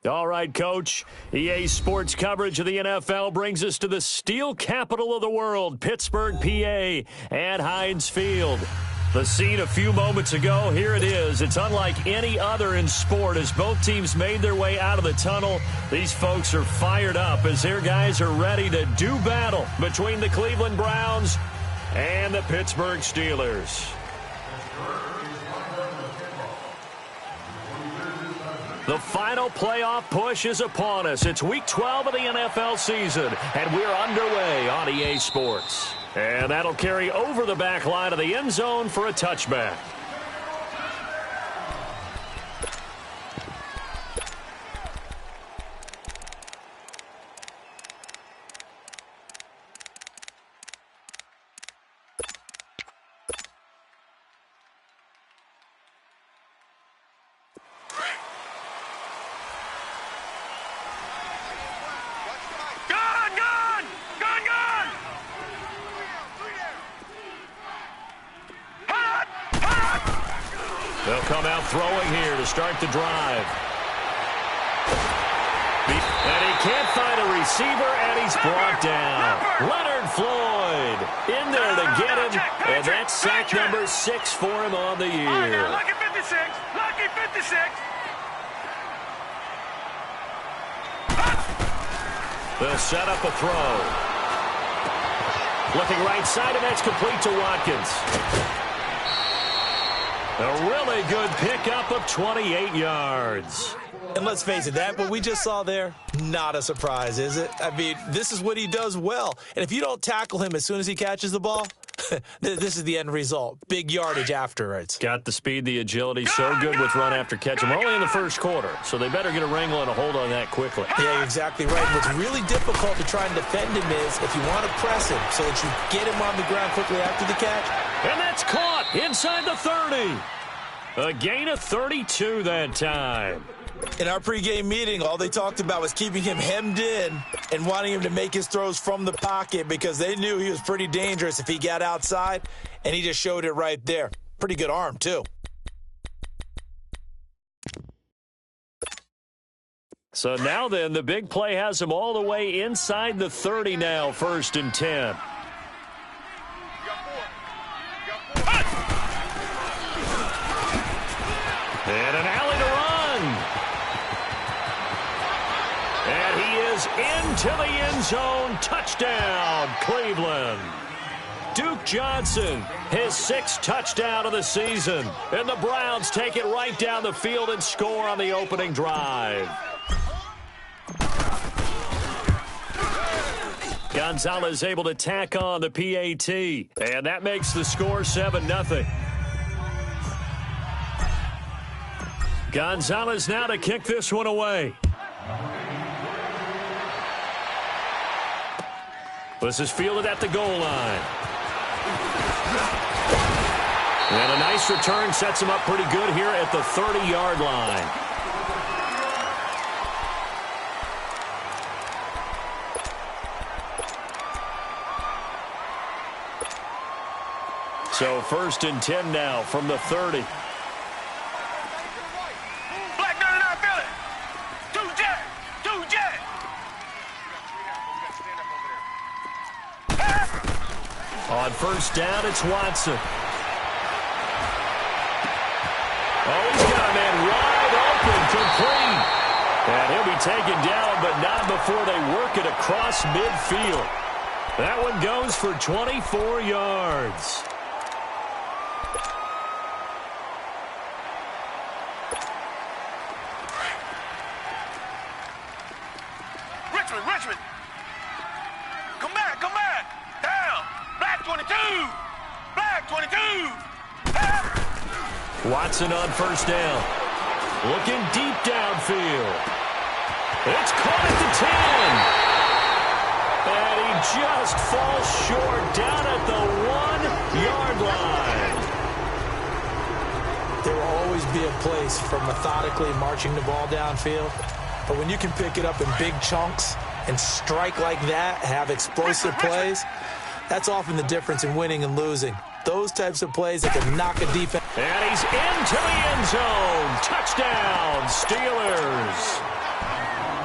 All right, Coach. EA Sports coverage of the NFL brings us to the steel capital of the world, Pittsburgh, PA, at Heinz Field. The scene a few moments ago, here it is. It's unlike any other in sport as both teams made their way out of the tunnel. These folks are fired up as their guys are ready to do battle between the Cleveland Browns and the Pittsburgh Steelers. The final playoff push is upon us. It's Week 12 of the NFL season, and we're underway on EA Sports. And that'll carry over the back line of the end zone for a touchback. They'll come out throwing here to start the drive. And he can't find a receiver, and he's brought down. Leonard Floyd in there to get him, and that's sack number 6 for him on the year. Lucky 56, lucky 56. They'll set up a throw. Looking right side, and that's complete to Watkins. A really good pickup of 28 yards. And let's face it, that what we just saw there, not a surprise, is it? I mean, this is what he does well. And if you don't tackle him as soon as he catches the ball, this is the end result. Big yardage afterwards. Got the speed, the agility, so good with run after catch. And we're only in the first quarter, so they better get a wrangle and a hold on that quickly. Yeah, you're exactly right. What's really difficult to try and defend him is if you want to press him so that you get him on the ground quickly after the catch. And that's caught inside the 30. A gain of 32 that time. In our pregame meeting, all they talked about was keeping him hemmed in and wanting him to make his throws from the pocket because they knew he was pretty dangerous if he got outside, and he just showed it right there. Pretty good arm, too. So now then, the big play has him all the way inside the 30 now, 1st and 10. And an alley to run. And he is into the end zone. Touchdown, Cleveland. Duke Johnson, his 6th touchdown of the season. And the Browns take it right down the field and score on the opening drive. Gonzalez able to tack on the PAT. And that makes the score 7-0. Gonzalez now to kick this one away. This is fielded at the goal line. And a nice return sets him up pretty good here at the 30-yard line. So 1st and 10 now from the 30. On 1st down, it's Watson. Oh, he's got a man wide open, complete. And he'll be taken down, but not before they work it across midfield. That one goes for 24 yards. Richmond. Come back. Down. Black 22. Black 22. Watson on 1st down. Looking deep downfield. It's caught at the 10. And he just falls short down at the 1-yard line. There will always be a place for methodically marching the ball downfield. But when you can pick it up in big chunks and strike like that, have explosive plays, that's often the difference in winning and losing. Those types of plays that can knock a defense. And he's into the end zone. Touchdown, Steelers.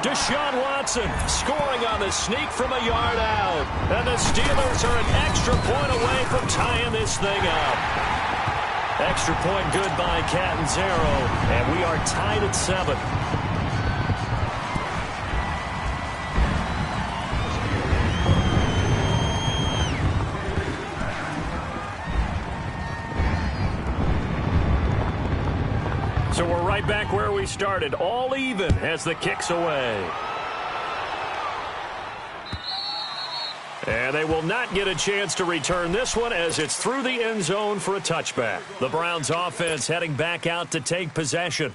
Deshaun Watson scoring on the sneak from a yard out. And the Steelers are an extra point away from tying this thing up. Extra point good by Catanzaro, and we are tied at 7. So we're right back where we started, all even as the kick's away. And they will not get a chance to return this one as it's through the end zone for a touchback. The Browns offense heading back out to take possession.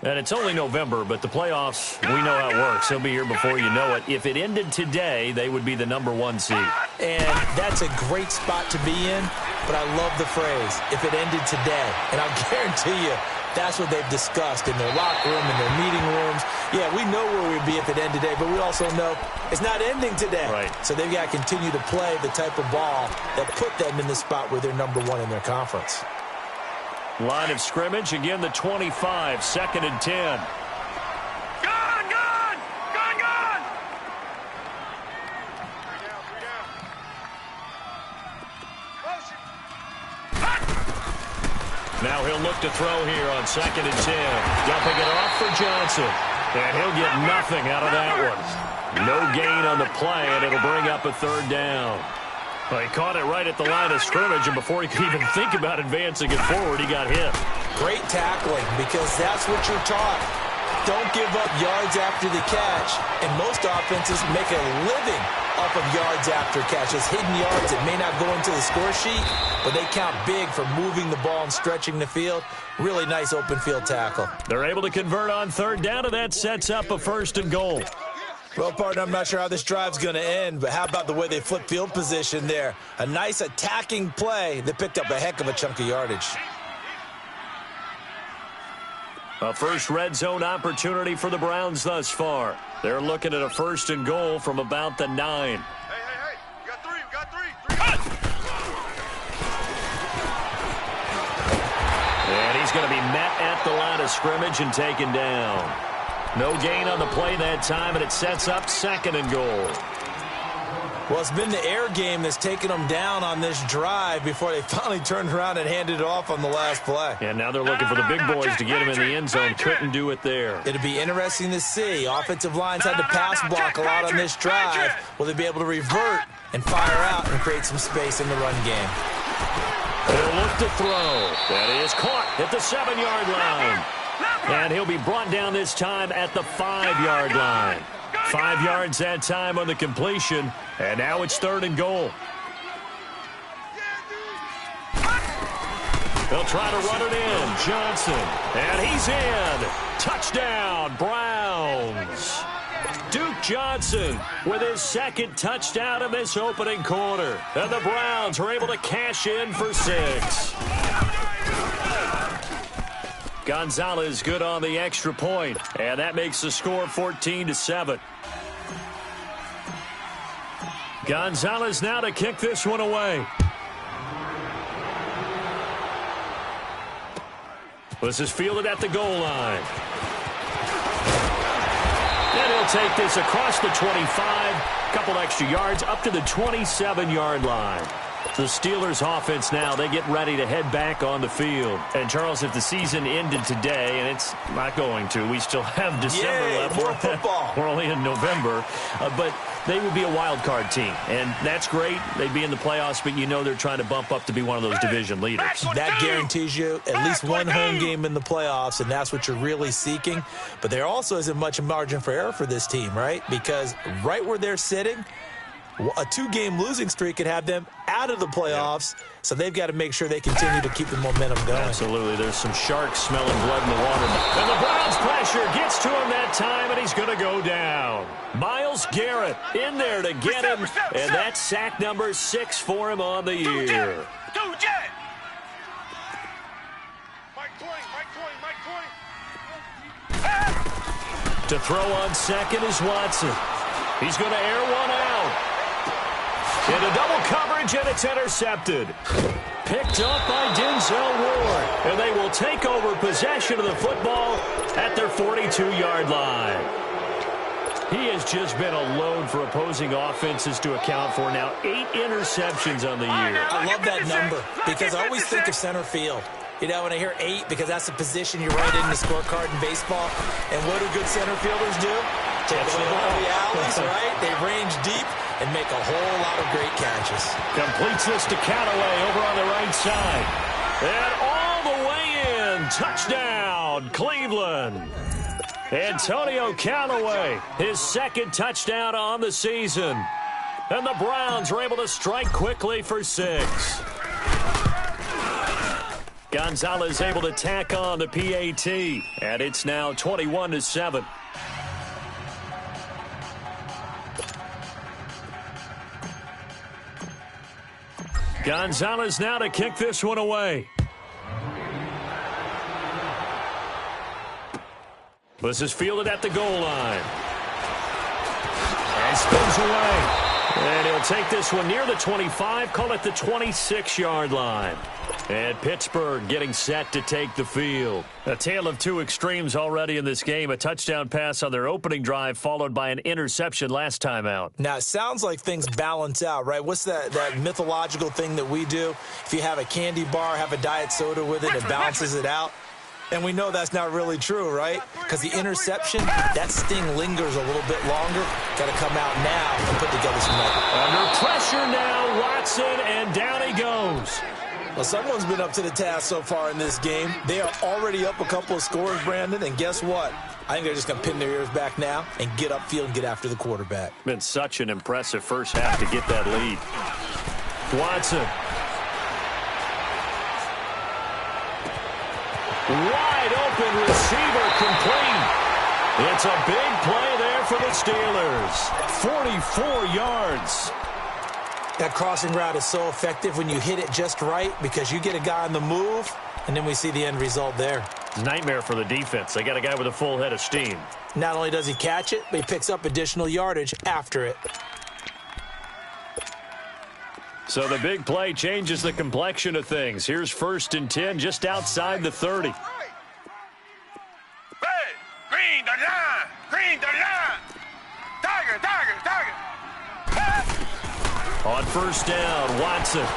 And it's only November, but the playoffs, we know how it works. They'll be here before you know it. If it ended today, they would be the #1 seed. And that's a great spot to be in, but I love the phrase, if it ended today. And I'll guarantee you, that's what they've discussed in their locker room, in their meeting rooms. Yeah, we know where we'd be if it ended today, but we also know it's not ending today. Right. So they've got to continue to play the type of ball that put them in the spot where they're #1 in their conference. Line of scrimmage, again the 25, 2nd and 10. Gone! Now he'll look to throw here on 2nd and 10. Dumping it off for Johnson. And he'll get nothing out of that one. No gain on the play, and it'll bring up a 3rd down. Well, he caught it right at the line of scrimmage, and before he could even think about advancing it forward, he got hit. Great tackling, because that's what you're taught. Don't give up yards after the catch. And most offenses make a living off of yards after catch. Those hidden yards that may not go into the score sheet, but they count big for moving the ball and stretching the field. Really nice open field tackle. They're able to convert on 3rd down, and that sets up a 1st and goal. Well, partner, I'm not sure how this drive's going to end, but how about the way they flip field position there? A nice attacking play that picked up a heck of a chunk of yardage. A first red zone opportunity for the Browns thus far. They're looking at a 1st and goal from about the 9. Hey, we got three. And he's going to be met at the line of scrimmage and taken down. No gain on the play that time, and it sets up 2nd and goal. Well, it's been the air game that's taken them down on this drive before they finally turned around and handed it off on the last play. And now they're looking for the big boys to get him in the end zone. Couldn't do it there. It'll be interesting to see. Offensive lines had to pass block a lot on this drive. Will they be able to revert and fire out and create some space in the run game? They'll look to throw. That is caught at the 7-yard line. And he'll be brought down this time at the 5-yard line. 5 yards that time on the completion, and now it's 3rd and goal. They'll try to run it in. Johnson, and he's in. Touchdown, Browns. Duke Johnson with his 2nd touchdown in this opening quarter. And the Browns are able to cash in for 6. Gonzalez good on the extra point, and that makes the score 14-7. Gonzalez now to kick this one away. This is fielded at the goal line. And he'll take this across the 25, couple extra yards up to the 27-yard line. The Steelers offense now, they get ready to head back on the field. And, Charles, if the season ended today, and it's not going to, we still have December left. More football. We're only in November. But they would be a wild card team. And that's great. They'd be in the playoffs, but you know they're trying to bump up to be one of those division leaders. That guarantees you at least one home game in the playoffs, and that's what you're really seeking. But there also isn't much margin for error for this team, right? Because right where they're sitting, a 2-game losing streak could have them out of the playoffs, so they've got to make sure they continue to keep the momentum going. Absolutely. There's some sharks smelling blood in the water. And the Browns pressure gets to him that time, and he's going to go down. Myles Garrett in there to get him, and that's sack number 6 for him on the year. To throw on 2nd is Watson. He's going to air one out. Into double coverage, and it's intercepted. Picked up by Denzel Ward. And they will take over possession of the football at their 42-yard line. He has just been a load for opposing offenses to account for. Now 8 interceptions on the year. I love that number because I always think of center field. You know, when I hear 8, because that's the position you write in the scorecard in baseball. And what do good center fielders do? Take away all the alleys, right? They range deep and make a whole lot of great catches. Completes this to Callaway over on the right side. And all the way in. Touchdown, Cleveland. Antonio Callaway, his second touchdown on the season. And the Browns are able to strike quickly for 6. Gonzalez able to tack on the PAT, and it's now 21-7. Gonzalez now to kick this one away. This is fielded at the goal line. And spins away. And he'll take this one near the 25, call it the 26-yard line. And Pittsburgh getting set to take the field. A tale of 2 extremes already in this game. A touchdown pass on their opening drive followed by an interception last time out. Now, it sounds like things balance out, right? What's that mythological thing that we do? If you have a candy bar, have a diet soda with it, it balances it out. And we know that's not really true, right? Because the interception, that sting lingers a little bit longer. Got to come out now and put together some numbers. Under pressure now, Watson, and down he goes. Well, someone's been up to the task so far in this game. They are already up a couple of scores, Brandon, and guess what? I think they're just going to pin their ears back now and get upfield and get after the quarterback. Been such an impressive first half to get that lead. Watson. Wide open receiver complete. It's a big play there for the Steelers. 44 yards. That crossing route is so effective when you hit it just right because you get a guy on the move, and then we see the end result there. Nightmare for the defense. They got a guy with a full head of steam. Not only does he catch it, but he picks up additional yardage after it. So the big play changes the complexion of things. Here's 1st and 10 just outside the 30. Red, green, the line, green, the line. Tiger, tiger, tiger. On 1st down, Watson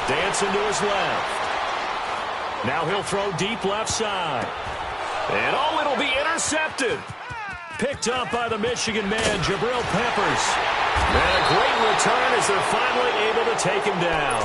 dancing to his left. Now he'll throw deep left side. And it'll be intercepted. Picked up by the Michigan man, Jabril Peppers. And a great return as they're finally able to take him down.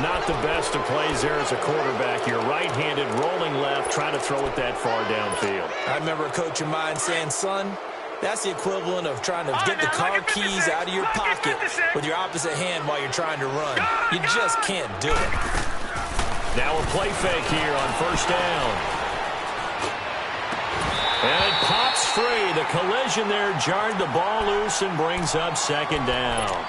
Not the best of plays there as a quarterback. You're right-handed, rolling left, trying to throw it that far downfield. I remember a coach of mine saying, son, that's the equivalent of trying to get the car keys out of your pocket with your opposite hand while you're trying to run. You just can't do it. Now a play fake here on 1st down. And it pops free. The collision there jarred the ball loose and brings up 2nd down.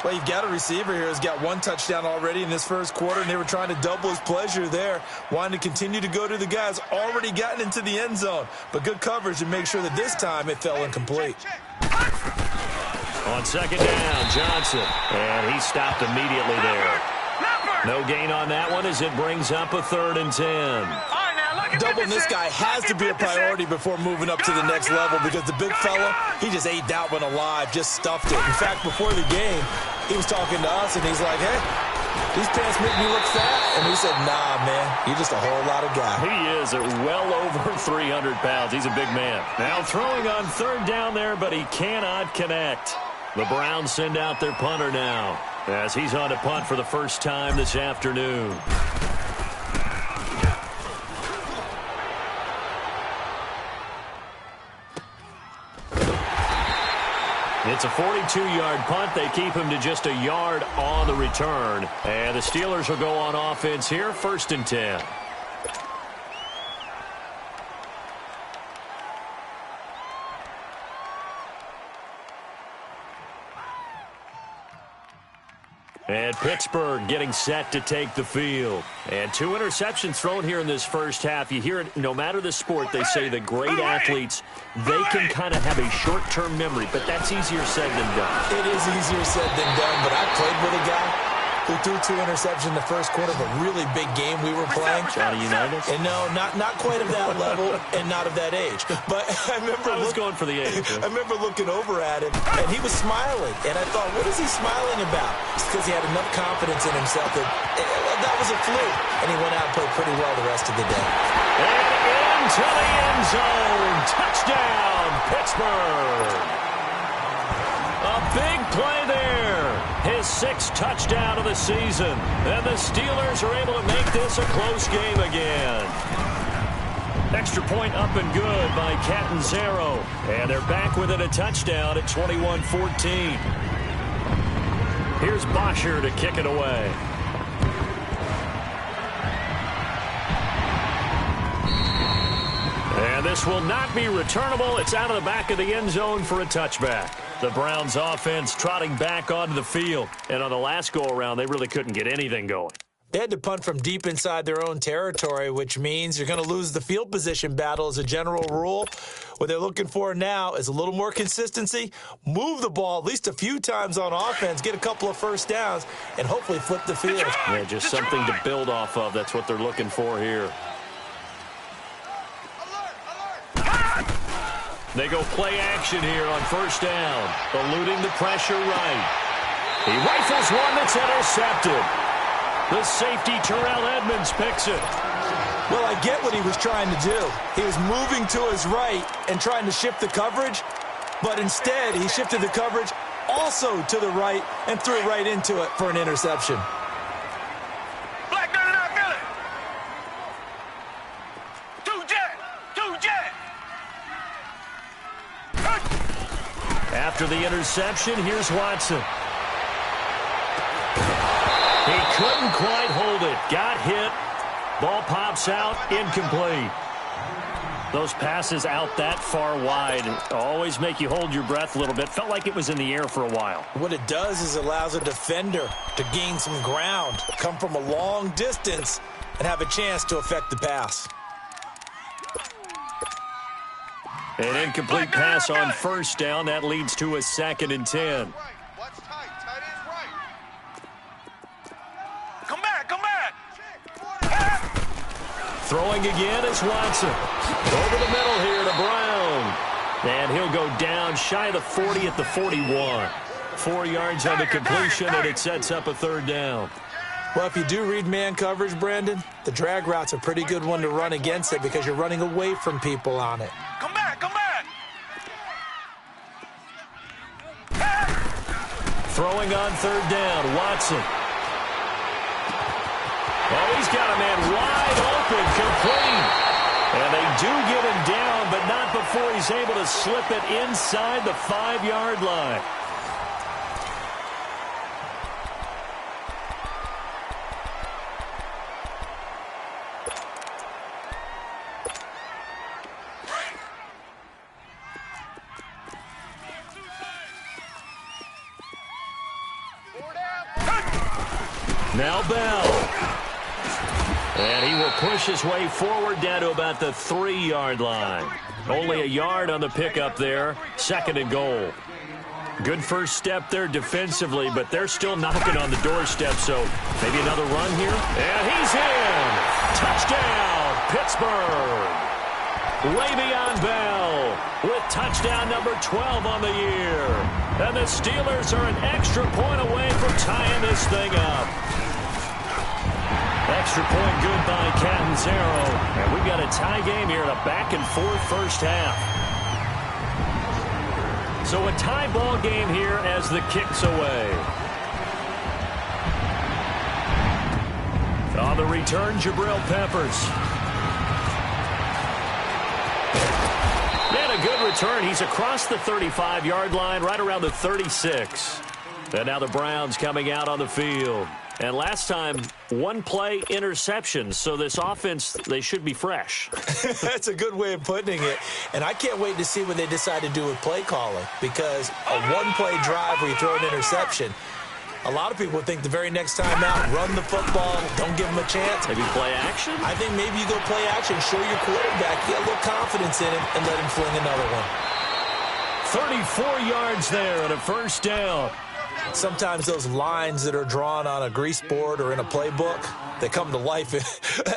Well, you've got a receiver here who's got 1 touchdown already in this first quarter, and they were trying to double his pleasure there, wanting to continue to go to the guys already gotten into the end zone. But good coverage to make sure that this time it fell incomplete. On 2nd down, Johnson. And he stopped immediately there. No gain on that one as it brings up a 3rd and 10. Doubling this guy has to be a priority before moving up to the next level because the big fella, he just ate that one alive, just stuffed it. In fact, before the game, he was talking to us, and he's like, hey, these pants make me look fat. And we said, nah, man, you're just a whole lot of guy. He is at well over 300 pounds. He's a big man. Now throwing on 3rd down there, but he cannot connect. The Browns send out their punter now as he's on to punt for the first time this afternoon. It's a 42-yard punt. They keep him to just a yard on the return. And the Steelers will go on offense here, 1st and 10. And Pittsburgh getting set to take the field. And 2 interceptions thrown here in this first half. You hear it, no matter the sport, they say that great athletes, they can kind of have a short-term memory, but that's easier said than done. It is easier said than done, but I played with a guy who threw 2 interceptions in the first quarter of a really big game we were playing. Johnny Unitas? And no, not quite of that level and not of that age. But I was going for the age. I remember looking over at him, and he was smiling. And I thought, what is he smiling about? It's because he had enough confidence in himself that was a fluke. And he went out and played pretty well the rest of the day. And into the end zone. Touchdown, Pittsburgh. A big play there. His 6th touchdown of the season. And the Steelers are able to make this a close game again. Extra point up and good by Catanzaro. And they're back within a touchdown at 21-14. Here's Ballhard to kick it away. And this will not be returnable. It's out of the back of the end zone for a touchback. The Browns offense trotting back onto the field. And on the last go-around, they really couldn't get anything going. They had to punt from deep inside their own territory, which means you're going to lose the field position battle as a general rule. What they're looking for now is a little more consistency, move the ball at least a few times on offense, get a couple of first downs, and hopefully flip the field. Yeah, just something to build off of. That's what they're looking for here. They go play action here on first down, eluding the pressure right. He rifles one that's intercepted. The safety, Terrell Edmonds, picks it. Well, I get what he was trying to do. He was moving to his right and trying to shift the coverage, but instead he shifted the coverage also to the right and threw right into it for an interception. Black gun not Philly. 2 jet. 2 jet. After the interception, here's Watson. He couldn't quite hold it. Got hit. Ball pops out. Incomplete. Those passes out that far wide always make you hold your breath a little bit. Felt like it was in the air for a while. What it does is allows a defender to gain some ground, come from a long distance, and have a chance to affect the pass. An incomplete pass on first down. That leads to a 2nd and 10. Come back, come back. Throwing again is Watson. Over the middle here to Brown. And he'll go down shy of the 40 at the 41. 4 yards on the completion, and it sets up a 3rd down. Well, if you do read man coverage, Brandon, the drag route's a pretty good one to run against it because you're running away from people on it. Come back, come back. Throwing on 3rd down, Watson. Oh, he's got a man wide open, complete. And they do get him down, but not before he's able to slip it inside the 5-yard line. Now Bell. And he will push his way forward down to about the 3-yard line. Only a yard on the pickup there. 2nd and goal. Good first step there defensively, but they're still knocking on the doorstep, so maybe another run here. And he's in. Touchdown, Pittsburgh. Le'Veon Bell with touchdown number 12 on the year. And the Steelers are an extra point away from tying this thing up. Extra point good by Catanzaro. And we've got a tie game here in a back-and-forth first half. So a tie ball game here as the kick's away. On the return, Jabril Peppers. And a good return. He's across the 35-yard line, right around the 36. And now the Browns coming out on the field. And last time, 1 play interception. So this offense, they should be fresh. That's a good way of putting it. And I can't wait to see what they decide to do with play calling. Because a 1-play drive where you throw an interception, a lot of people think the very next time out, run the football, don't give them a chance. Maybe play action? I think maybe you go play action, show your quarterback, get a little confidence in him, and let him fling another one. 34 yards there and a first down. Sometimes those lines that are drawn on a grease board or in a playbook, they come to life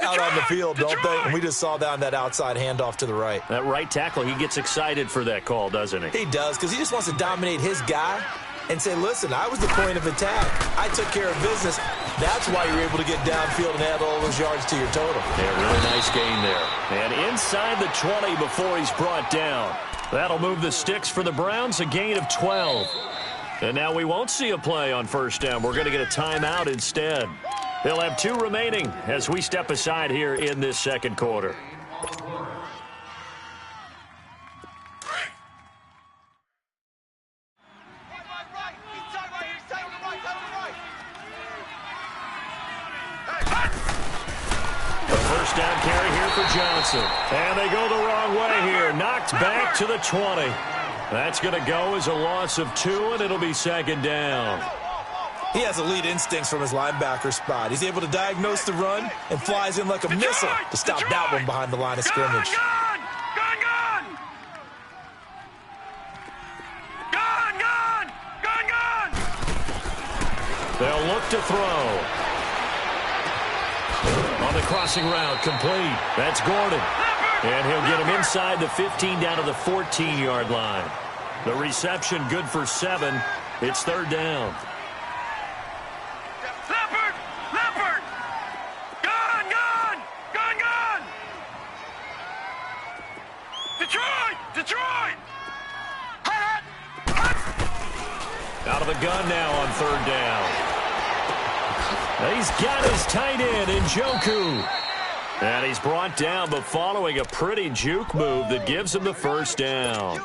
out on the field, don't they? And we just saw that on that outside handoff to the right. That right tackle, he gets excited for that call, doesn't he? He does, because he just wants to dominate his guy and say, listen, I was the point of attack. I took care of business. That's why you're able to get downfield and add all those yards to your total. Yeah, really nice gain there. And inside the 20 before he's brought down. That'll move the sticks for the Browns, a gain of 12. And now we won't see a play on first down. We're going to get a timeout instead. They'll have 2 remaining as we step aside here in this second quarter. First down carry here for Johnson. And they go the wrong way here. Knocked back to the 20. That's going to go as a loss of 2, and it'll be second down. He has elite instincts from his linebacker spot. He's able to diagnose the run and flies in like a missile to stop that one behind the line of scrimmage. They'll look to throw. On the crossing route, complete. That's Gordon. And he'll get him inside the 15 down to the 14-yard line. The reception good for 7. It's third down. Leopard! Gun! Detroit! Out of the gun now on third down. He's got his tight end, Njoku. And he's brought down, but following a pretty juke move that gives him the first down.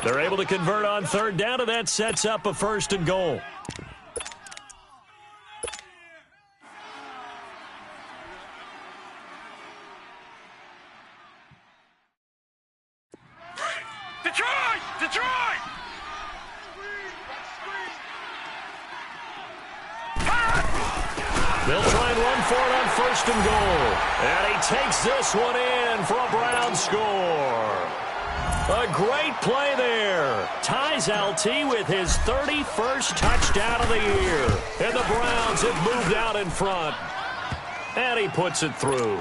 They're able to convert on third down, and that sets up a first and goal. Detroit! They'll try and run for it on first and goal. And he takes this one in for a Brown score. A great play there. Ties LT with his 31st touchdown of the year. And the Browns have moved out in front. And he puts it through.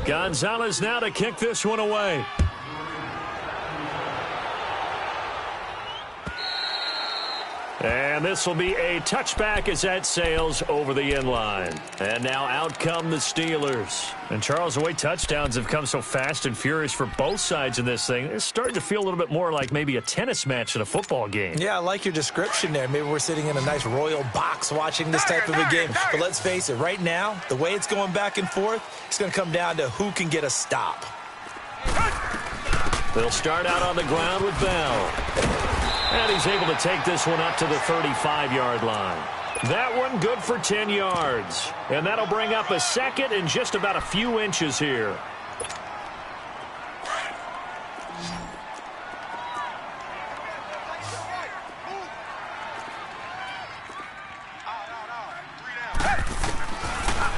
Gonzalez now to kick this one away. And this will be a touchback as that sails over the inline. And now out come the Steelers. And Charles, the way touchdowns have come so fast and furious for both sides in this thing, it's starting to feel a little bit more like maybe a tennis match in a football game. Yeah, I like your description there. Maybe we're sitting in a nice royal box watching this type of a game. But let's face it, right now, the way it's going back and forth, it's going to come down to who can get a stop. They'll start out on the ground with Bell. And he's able to take this one up to the 35-yard line. That one good for 10 yards. And that'll bring up a second and just about a few inches here.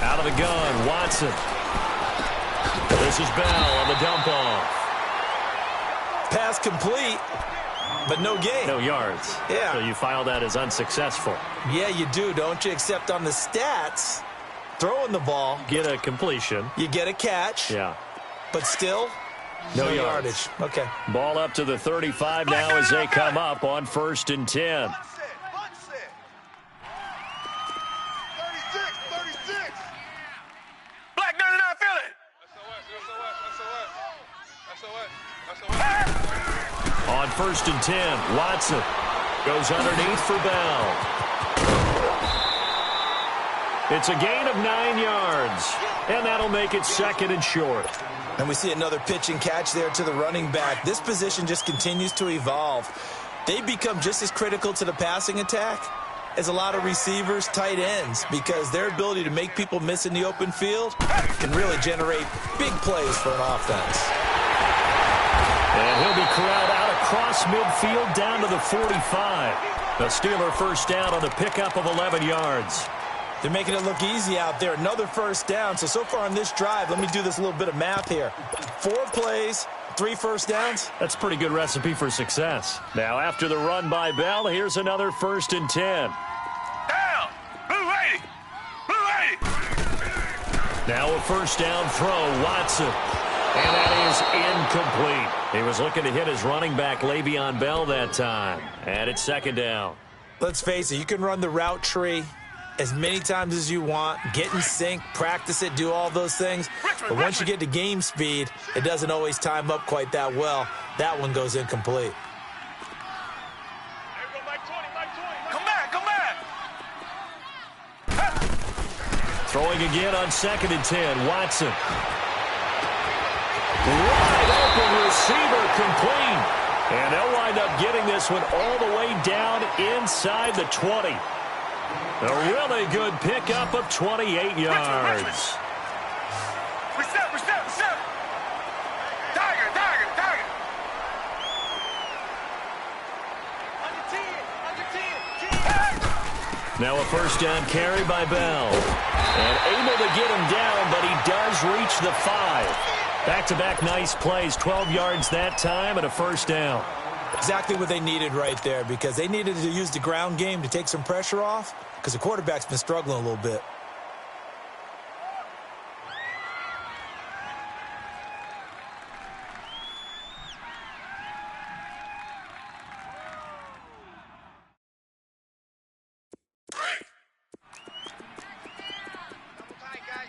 Out of the gun, Watson. This is Bell on the dump off. Pass complete. But no gain. No yards. Yeah. So you file that as unsuccessful. Yeah, you do, don't you? Except on the stats, throwing the ball. Get a completion. You get a catch. Yeah. But still, no yardage. Okay. Ball up to the 35 now as they come up on 1st and 10. 36. Black 99 Philly. On 1st and 10, Watson goes underneath for Bell. It's a gain of 9 yards, and that'll make it second and short. And we see another pitch and catch there to the running back. This position just continues to evolve. They become just as critical to the passing attack as a lot of receivers, tight ends, because their ability to make people miss in the open field can really generate big plays for an offense. And he'll be corralled out across midfield down to the 45. The Steeler first down on the pickup of 11 yards. They're making it look easy out there. Another first down. So far on this drive, let me do this little bit of math here. 4 plays, 3 first downs. That's a pretty good recipe for success. Now, after the run by Bell, here's another 1st and 10. Down. Blue 80. Blue 80. Now a 1st down throw, Watson. And that is incomplete. He was looking to hit his running back, Le'Veon Bell, that time. And it's 2nd down. Let's face it, you can run the route tree as many times as you want, get in sync, practice it, do all those things. But once you get to game speed, it doesn't always time up quite that well. That one goes incomplete. Come back, come back. Throwing again on 2nd and 10, Watson. Wide open receiver, complete. And they'll wind up getting this one all the way down inside the 20. A really good pickup of 28 yards. Reset. Tiger. Under 10. Now a 1st down carry by Bell. And able to get him down, but he does reach the 5. Back-to-back nice plays, 12 yards that time and a 1st down. Exactly what they needed right there, because they needed to use the ground game to take some pressure off, because the quarterback's been struggling a little bit.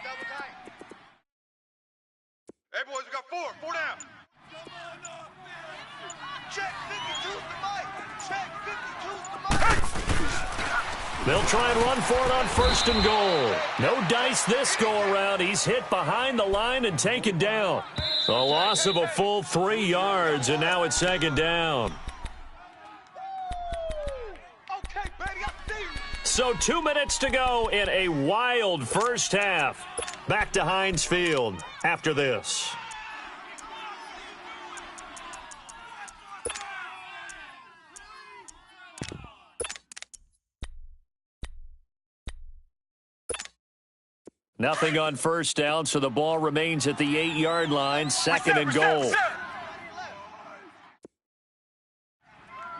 Double tight. Hey, boys, we got 4 down. Check 52's the mic. Check 52's the mic. They'll try and run for it on 1st and goal. No dice this go-around. He's hit behind the line and taken down. A loss of a full 3 yards, and now it's 2nd down. Okay, baby, I see you. So 2 minutes to go in a wild first half. Back to Heinz Field after this. Nothing on 1st down, so the ball remains at the 8-yard line, 2nd and goal. We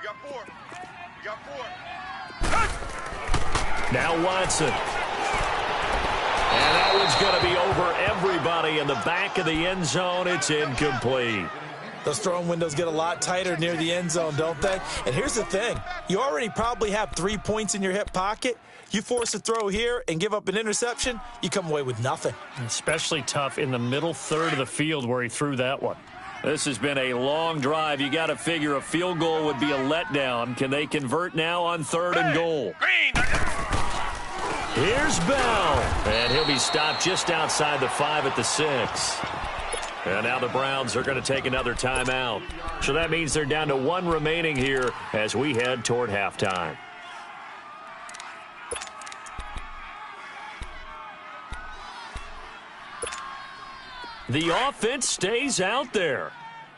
got 4. Now Watson. And that one's going to be over everybody in the back of the end zone. It's incomplete. Those throwing windows get a lot tighter near the end zone, don't they? And here's the thing. You already probably have 3 points in your hip pocket. You force a throw here and give up an interception, you come away with nothing. Especially tough in the middle third of the field where he threw that one. This has been a long drive. You got to figure a field goal would be a letdown. Can they convert now on 3rd and goal? Here's Bell. And he'll be stopped just outside the 5 at the 6. And now the Browns are going to take another timeout. So that means they're down to 1 remaining here as we head toward halftime. The offense stays out there.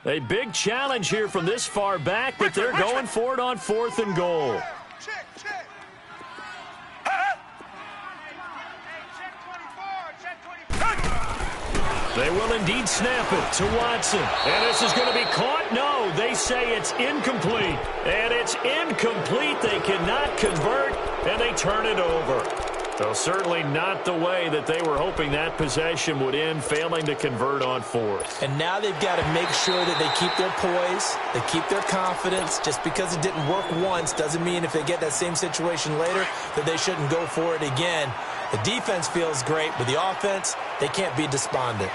A big challenge here from this far back, but they're going for it on 4th and goal. Check. They will indeed snap it to Watson. And this is going to be caught. No, they say it's incomplete. And it's incomplete. They cannot convert, and they turn it over. So certainly not the way that they were hoping that possession would end, failing to convert on 4th. And now they've got to make sure that they keep their poise, they keep their confidence. Just because it didn't work once doesn't mean if they get that same situation later that they shouldn't go for it again. The defense feels great, but the offense, they can't be despondent.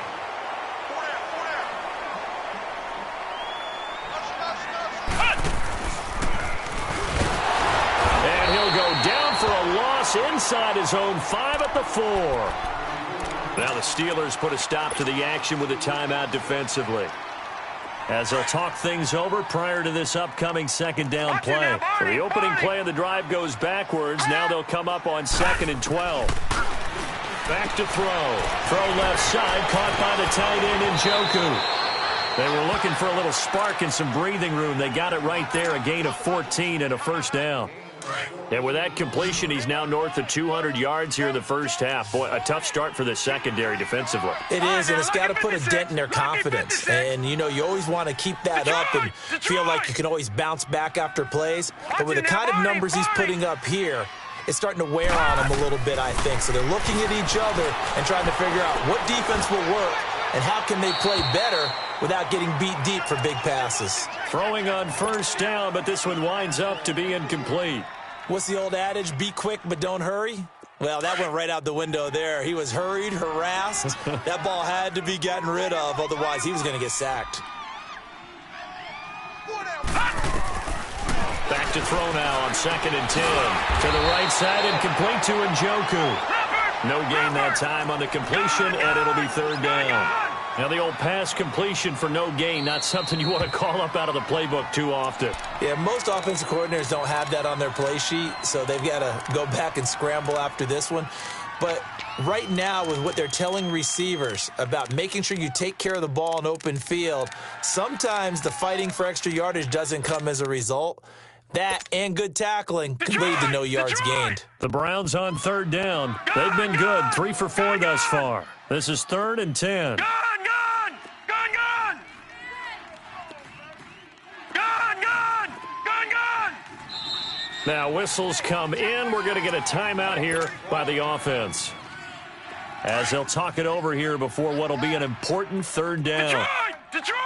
And he'll go down for a loss inside his own 5 at the 4. Now the Steelers put a stop to the action with a timeout defensively, as they'll talk things over prior to this upcoming 2nd down play. So the opening play of the drive goes backwards. Now they'll come up on 2nd and 12. Back to throw. Throw left side, caught by the tight end Njoku. They were looking for a little spark and some breathing room. They got it right there, a gain of 14 and a 1st down. And with that completion, he's now north of 200 yards here in the first half. Boy, a tough start for the secondary defensively. It is, and it's got to put a dent in their confidence. And, you know, you always want to keep that up and feel like you can always bounce back after plays. But with the kind of numbers he's putting up here, it's starting to wear on them a little bit, I think. So they're looking at each other and trying to figure out what defense will work and how can they play better without getting beat deep for big passes. Throwing on first down, but this one winds up to be incomplete. What's the old adage? Be quick, but don't hurry? Well, that went right out the window there. He was hurried, harassed. That ball had to be gotten rid of, otherwise he was going to get sacked. Back to throw now on 2nd and 10. To the right side and complete to Njoku. No gain that time on the completion, and it'll be 3rd down. Now the old pass completion for no gain, not something you want to call up out of the playbook too often. Yeah, most offensive coordinators don't have that on their play sheet, so they've got to go back and scramble after this one. But right now, with what they're telling receivers about making sure you take care of the ball in open field, sometimes the fighting for extra yardage doesn't come as a result. That and good tackling can lead to no yards gained. The Browns on 3rd down. They've been good, 3 for 4 thus far. This is 3rd and 10. Now whistles come in. We're going to get a timeout here by the offense, as they'll talk it over here before what will be an important 3rd down. Detroit!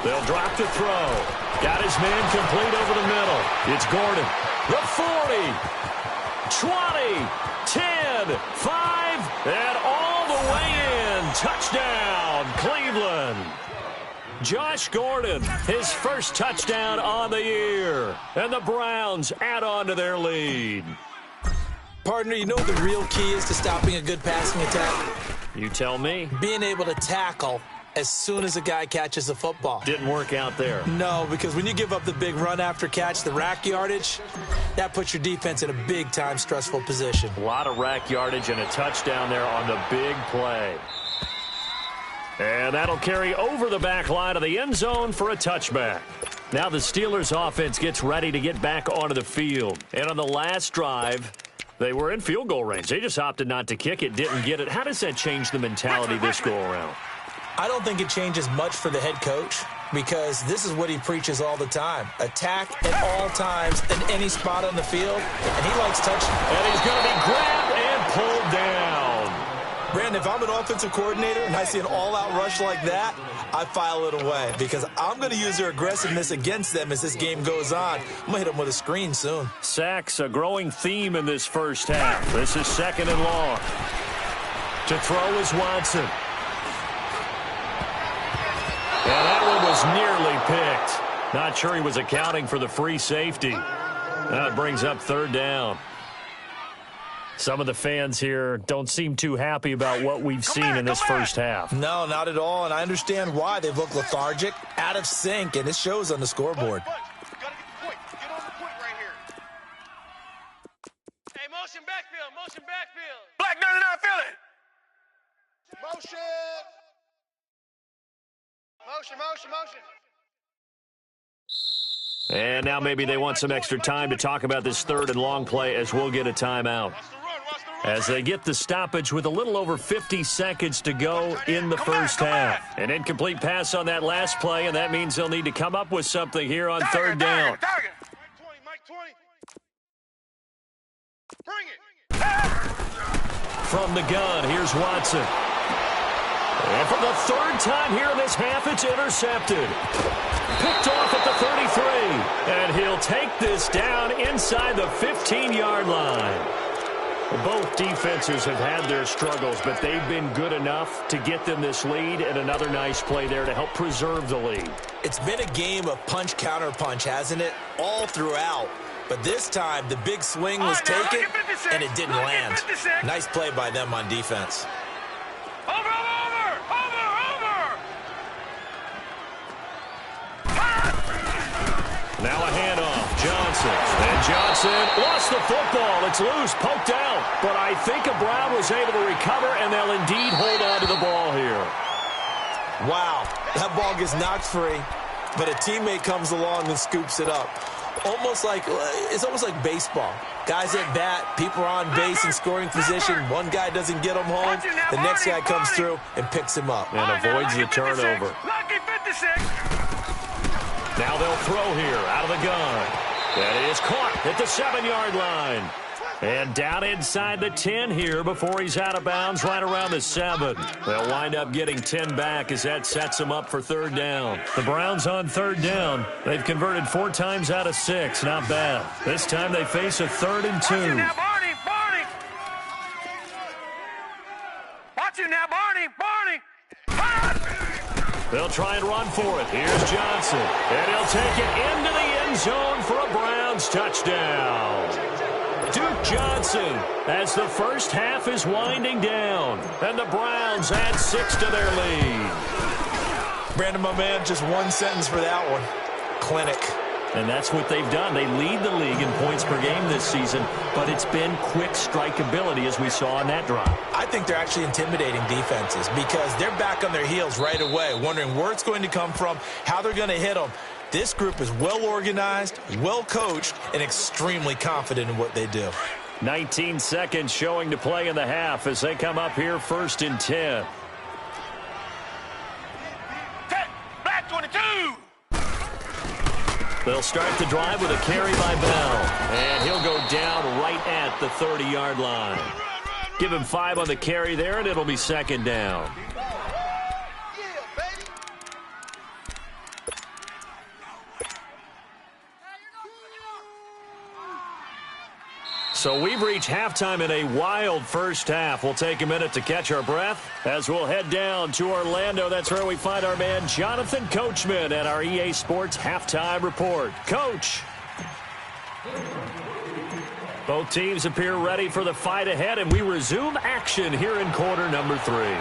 They'll drop to throw. Got his man complete over the middle. It's Gordon. The 40, 20, 10, 5, and all the way in. Touchdown, Cleveland. Josh Gordon, his first touchdown on the year. And the Browns add on to their lead. Partner, you know what the real key is to stopping a good passing attack? You tell me. Being able to tackle as soon as a guy catches a football. Didn't work out there. No, because when you give up the big run after catch, the rack yardage, that puts your defense in a big-time stressful position. A lot of rack yardage and a touchdown there on the big play. And that'll carry over the back line of the end zone for a touchback. Now the Steelers offense gets ready to get back onto the field. And on the last drive, they were in field goal range. They just opted not to kick it, didn't get it. How does that change the mentality this go-around? I don't think it changes much for the head coach, because this is what he preaches all the time. Attack at all times in any spot on the field, and he likes touchdowns. And he's going to be grabbed and pulled down. Brandon, if I'm an offensive coordinator and I see an all-out rush like that, I file it away, because I'm going to use their aggressiveness against them as this game goes on. I'm going to hit them with a screen soon. Sacks, a growing theme in this first half. This is 2nd and long. To throw is Watson. And that one was nearly picked. Not sure he was accounting for the free safety. That brings up 3rd down. Some of the fans here don't seem too happy about what we've seen in this first half. No, not at all, and I understand why. They've looked lethargic, out of sync, and it shows on the scoreboard. You gotta get the point. Get on the point right here. Hey, motion backfield, motion backfield. Black 99 Philly. Motion. Motion, motion, motion. And now maybe they want some extra time to talk about this 3rd and long play, as we'll get a timeout. As they get the stoppage with a little over 50 seconds to go in the first half. An incomplete pass on that last play, and that means they'll need to come up with something here on 3rd down. Mike 20, Mike 20. Bring it. From the gun, here's Watson. And for the 3rd time here in this half, it's intercepted. Picked off at the 33. And he'll take this down inside the 15-yard line. Both defenses have had their struggles, but they've been good enough to get them this lead, and another nice play there to help preserve the lead. It's been a game of punch-counter-punch, hasn't it? All throughout. But this time, the big swing was taken, and it didn't land. Nice play by them on defense. Now a handoff. John Johnson. And Johnson lost the football. It's loose, poked out. But I think a Brown was able to recover, and they'll indeed hold on to the ball here. Wow, that ball gets knocked free, but a teammate comes along and scoops it up. It's almost like baseball. Guys at bat, people are on base in scoring position. One guy doesn't get him home. The next guy comes through and picks him up. And avoids the turnover. Now they'll throw here out of the gun. That is caught at the 7-yard line. And down inside the 10 here before he's out of bounds right around the 7. They'll wind up getting 10 back as that sets them up for third down. The Browns on third down. They've converted 4 times out of 6. Not bad. This time they face a 3rd and 2. Watch you now, Barney. Watch you now, Barney. They'll try and run for it. Here's Johnson. And he'll take it into the end zone for a Browns touchdown. Duke Johnson as the first half is winding down. And the Browns add 6 to their lead. Brandon, my man, just one sentence for that one. Clinic. And that's what they've done. They lead the league in points per game this season, but it's been quick strikeability as we saw in that drive. I think they're actually intimidating defenses because they're back on their heels right away, wondering where it's going to come from, how they're going to hit them. This group is well organized, well coached, and extremely confident in what they do. 19 seconds showing to play in the half as they come up here 1st and 10. Black 22. They'll start the drive with a carry by Bell. And he'll go down right at the 30-yard line. Give him 5 on the carry there, and it'll be 2nd down. So we've reached halftime in a wild first half. We'll take a minute to catch our breath as we'll head down to Orlando. That's where we find our man Jonathan Coachman at our EA Sports Halftime Report. Coach. Both teams appear ready for the fight ahead, and we resume action here in quarter number 3.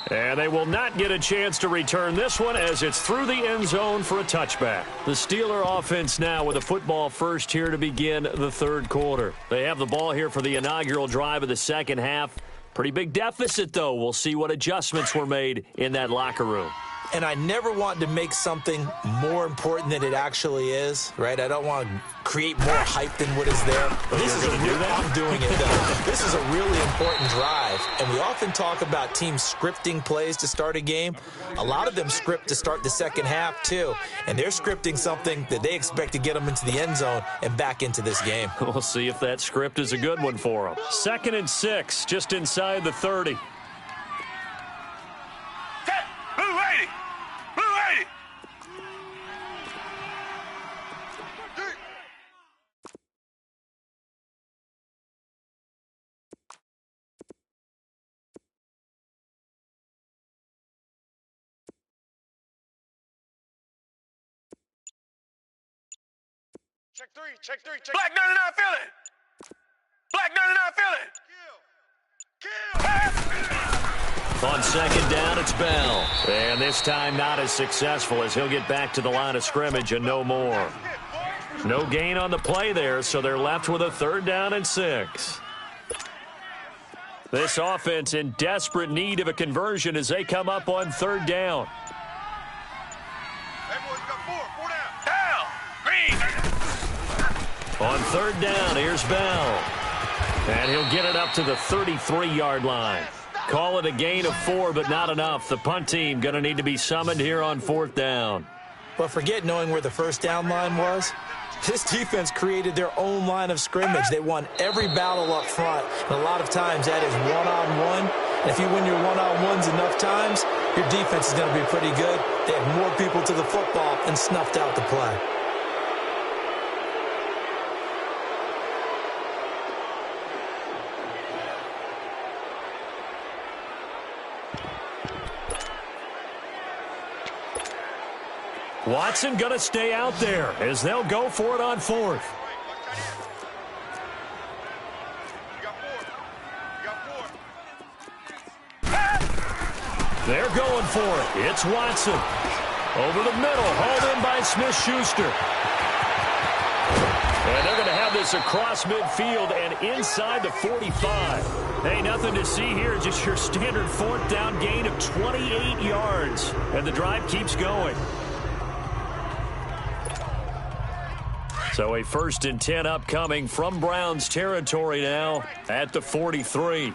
And they will not get a chance to return this one as it's through the end zone for a touchback. The Steeler offense now with a football first here to begin the 3rd quarter. They have the ball here for the inaugural drive of the 2nd half. Pretty big deficit, though. We'll see what adjustments were made in that locker room. And I never want to make something more important than it actually is, right? I don't want to create more hype than what is there. But this is I'm doing it, though. This is a really important drive. And we often talk about teams scripting plays to start a game. A lot of them script to start the 2nd half, too. And they're scripting something that they expect to get them into the end zone and back into this game. We'll see if that script is a good one for them. 2nd and 6, just inside the 30. Check three. Black 99 feeling. Black 99 feeling. On 2nd down, it's Bell. And this time not as successful as he'll get back to the line of scrimmage and no more. No gain on the play there, so they're left with a 3rd down and 6. This offense in desperate need of a conversion as they come up on 3rd down. Hey, boys, you got 4 down. Down. Green. On 3rd down, here's Bell. And he'll get it up to the 33-yard line. Call it a gain of 4, but not enough. The punt team going to need to be summoned here on 4th down. But forget knowing where the 1st down line was. This defense created their own line of scrimmage. They won every battle up front. And a lot of times that is one-on-one. And if you win your one-on-ones enough times, your defense is going to be pretty good. They had more people to the football and snuffed out the play. Watson going to stay out there as they'll go for it on 4th. They're going for it. It's Watson. Over the middle, hauled in by Smith-Schuster. And they're going to have this across midfield and inside the 45. Hey, nothing to see here, just your standard fourth down gain of 28 yards. And the drive keeps going. So a 1st and 10 upcoming from Browns territory now at the 43.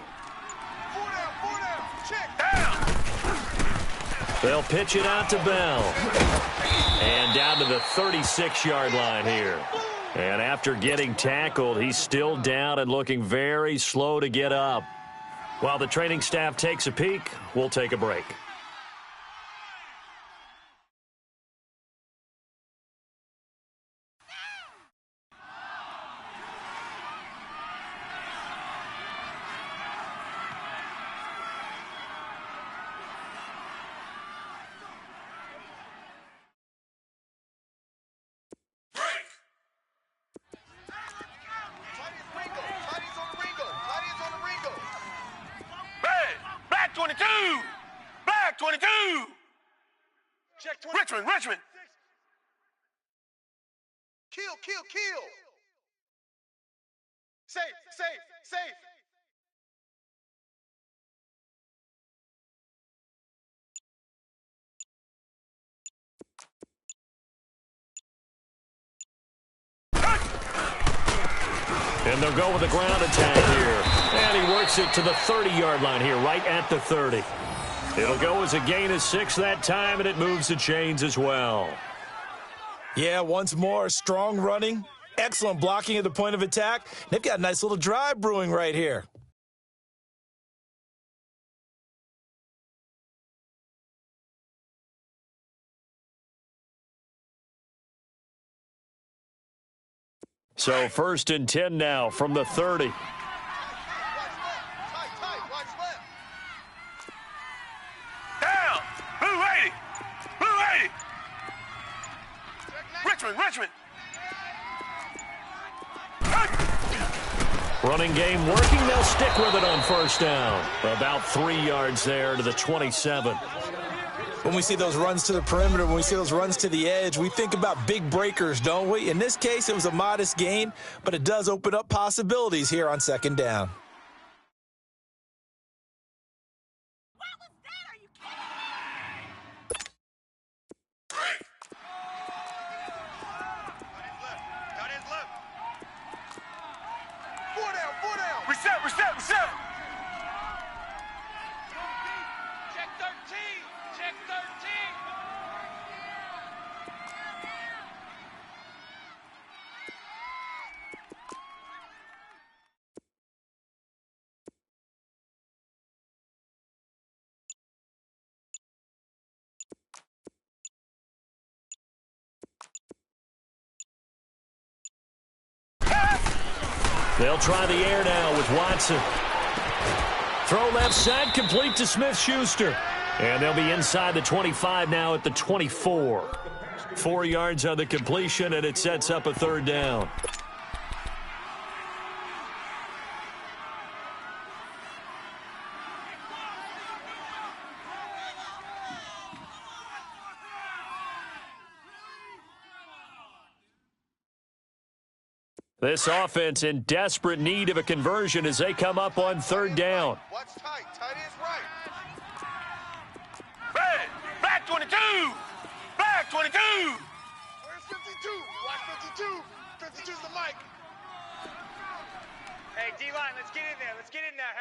They'll pitch it out to Bell. And down to the 36-yard line here. And after getting tackled, he's still down and looking very slow to get up. While the training staff takes a peek, we'll take a break. Richmond. Kill. Safe. And they'll go with a ground attack here. And he works it to the 30-yard line here, right at the 30. It'll go as a gain of 6 that time, and it moves the chains as well. Yeah, once more, strong running, excellent blocking at the point of attack. They've got a nice little drive brewing right here. So 1st and 10 now from the 30. Richmond. Running game working. They'll stick with it on 1st down. About 3 yards there to the 27. When we see those runs to the perimeter, when we see those runs to the edge, we think about big breakers, don't we? In this case, it was a modest gain, but it does open up possibilities here on 2nd down. Reset. Check 13. They'll try the air now with Watson. Throw left side, complete to Smith-Schuster. And they'll be inside the 25 now at the 24. 4 yards on the completion, and it sets up a 3rd down. This offense in desperate need of a conversion as they come up on 3rd down. Watch tight. Tight is right. Red. Black 22. Black 22. Where's 52? Watch 52. 52's the mic. Hey, D-line, let's get in there. Let's get in there,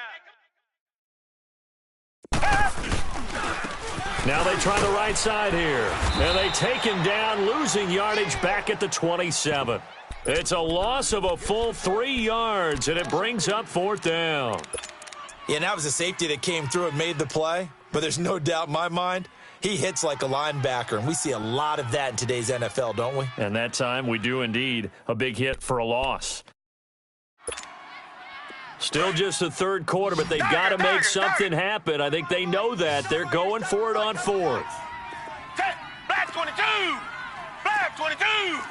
Now they try the right side here. And they take him down, losing yardage back at the 27. It's a loss of a full 3 yards, and it brings up 4th down. Yeah, and that was a safety that came through and made the play. But there's no doubt in my mind, he hits like a linebacker. And we see a lot of that in today's NFL, don't we? And that time we do indeed. A big hit for a loss. Still just the 3rd quarter, but they've got to make something happen. I think they know that. They're going for it on 4th. Black 22. Black 22.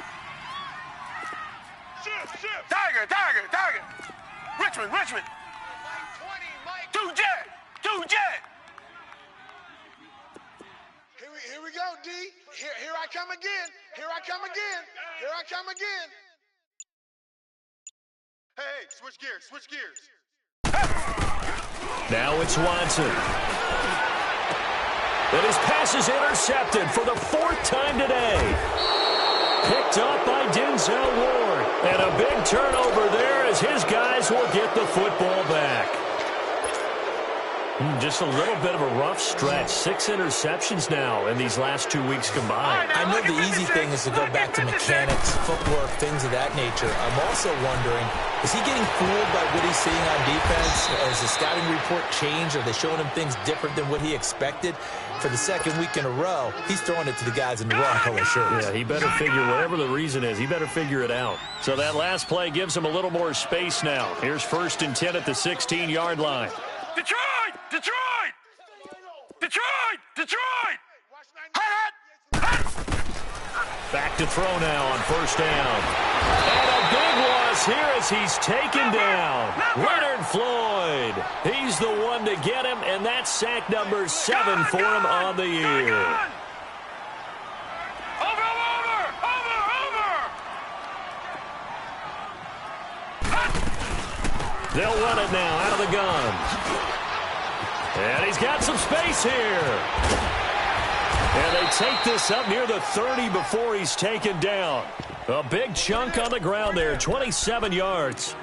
Tiger. Richmond. 2 jet. Here we go, D. Here come again. Here I come again. Here I come again. Hey, switch gears, switch gears. Now it's Watson. And his pass is intercepted for the 4th time today. Picked up by Denzel Ward. And a big turnover there as his guys will get the football back. Just a little bit of a rough stretch. 6 interceptions now in these last 2 weeks combined. I know the easy thing is to go back to mechanics, footwork, things of that nature. I'm also wondering, is he getting fooled by what he's seeing on defense? Has the scouting report changed? Are they showing him things different than what he expected? For the 2nd week in a row, he's throwing it to the guys in the wrong color shirts. Yeah, he better figure, whatever the reason is, he better figure it out. So that last play gives him a little more space now. Here's 1st and 10 at the 16-yard line. Detroit! Detroit! Detroit! Detroit! Back to throw now on 1st down. And a big loss here as he's taken down. Leonard Floyd. He's the one to get him, and that's sack number 7 for him on the year. They'll run it now out of the gun. And he's got some space here. And they take this up near the 30 before he's taken down. A big chunk on the ground there, 27 yards.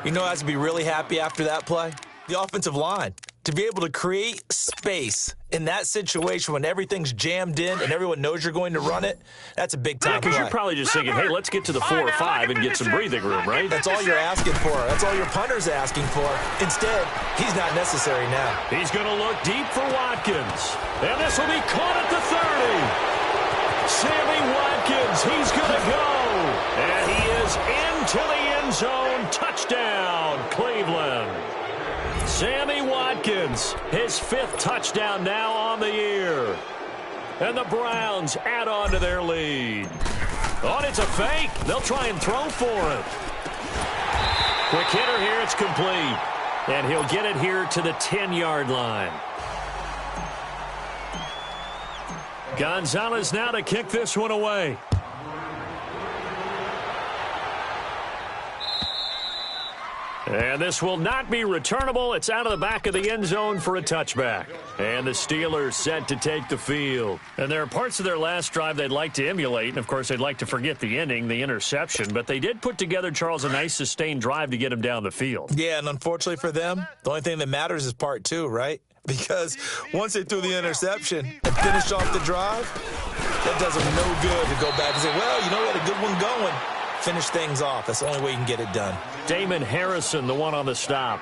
You know who has to be really happy after that play? The offensive line. To be able to create space in that situation when everything's jammed in and everyone knows you're going to run it, that's a big-time play. Because you're probably just thinking, hey, let's get to the 4 or 5 and get some breathing room, right? That's all you're asking for. That's all your punter's asking for. Instead, he's not necessary now. He's going to look deep for Watkins. And this will be caught at the 30. Sammy Watkins, he's going to go. And he is into the end zone. Touchdown, Cleveland. Sammy Watkins, his 5th touchdown now on the year. And the Browns add on to their lead. Oh, and it's a fake. They'll try and throw for it. Quick hitter here, it's complete. And he'll get it here to the 10-yard line. Gonzalez now to kick this one away. And this will not be returnable. It's out of the back of the end zone for a touchback. And the Steelers set to take the field. And there are parts of their last drive they'd like to emulate. And, of course, they'd like to forget the ending, the interception. But they did put together, Charles, a nice sustained drive to get him down the field. Yeah, and unfortunately for them, the only thing that matters is part 2, right? Because once they threw the interception and finished off the drive, that does them no good to go back and say, well, you know, we had a good one going. Finish things off. That's the only way you can get it done. Damon Harrison, the one on the stop.